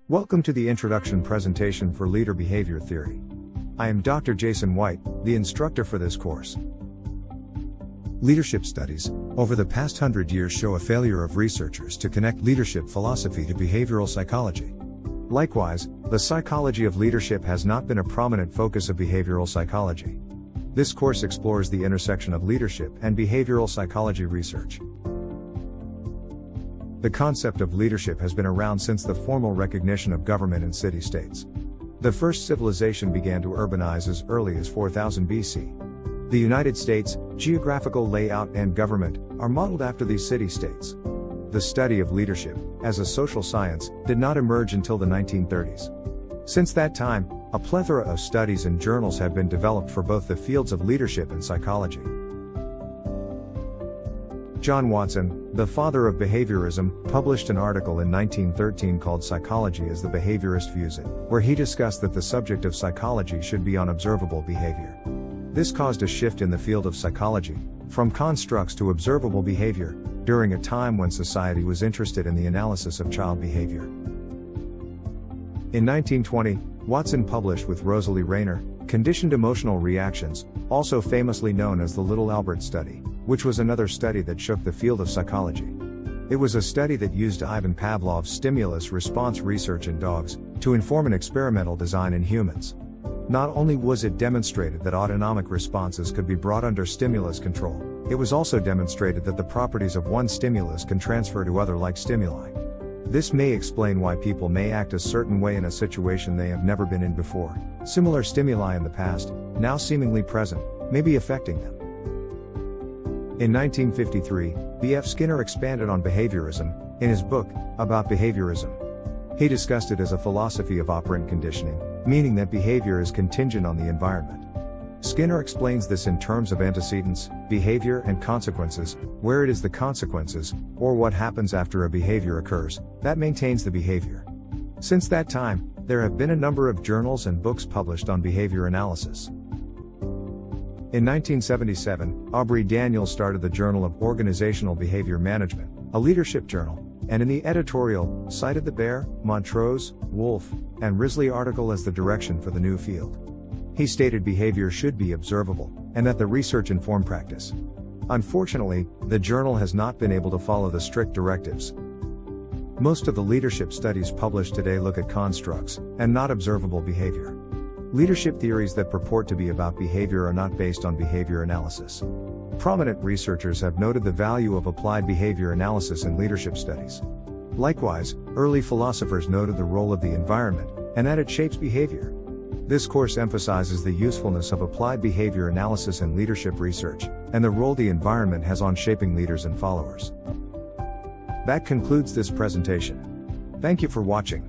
Welcome to the introduction presentation for Leader Behavior Theory. I am Dr. Jason White, the instructor for this course. Leadership studies, over the past 100 years, show a failure of researchers to connect leadership philosophy to behavioral psychology. Likewise, the psychology of leadership has not been a prominent focus of behavioral psychology. This course explores the intersection of leadership and behavioral psychology research. The concept of leadership has been around since the formal recognition of government in city-states. The first civilization began to urbanize as early as 4000 BC. The United States, geographical layout and government, are modeled after these city-states. The study of leadership, as a social science, did not emerge until the 1930s. Since that time, a plethora of studies and journals have been developed for both the fields of leadership and psychology. John Watson, the father of behaviorism, published an article in 1913 called Psychology as the Behaviorist Views It, where he discussed that the subject of psychology should be on observable behavior. This caused a shift in the field of psychology, from constructs to observable behavior, during a time when society was interested in the analysis of child behavior. In 1920, Watson published with Rosalie Rayner, Conditioned Emotional Reactions, also famously known as the Little Albert Study, which was another study that shook the field of psychology. It was a study that used Ivan Pavlov's stimulus-response research in dogs, to inform an experimental design in humans. Not only was it demonstrated that autonomic responses could be brought under stimulus control, it was also demonstrated that the properties of one stimulus can transfer to other like stimuli. This may explain why people may act a certain way in a situation they have never been in before. Similar stimuli in the past, now seemingly present, may be affecting them. In 1953, B.F. Skinner expanded on behaviorism, in his book, About Behaviorism. He discussed it as a philosophy of operant conditioning, meaning that behavior is contingent on the environment. Skinner explains this in terms of antecedents, behavior and consequences, where it is the consequences, or what happens after a behavior occurs, that maintains the behavior. Since that time, there have been a number of journals and books published on behavior analysis. In 1977, Aubrey Daniels started the Journal of Organizational Behavior Management, a leadership journal, and in the editorial, cited the Bear, Montrose, Wolf, and Risley article as the direction for the new field. He stated behavior should be observable, and that the research inform practice. Unfortunately, the journal has not been able to follow the strict directives. Most of the leadership studies published today look at constructs, and not observable behavior. Leadership theories that purport to be about behavior are not based on behavior analysis. Prominent researchers have noted the value of applied behavior analysis in leadership studies. Likewise, early philosophers noted the role of the environment, and that it shapes behavior. This course emphasizes the usefulness of applied behavior analysis in leadership research, and the role the environment has on shaping leaders and followers. That concludes this presentation. Thank you for watching.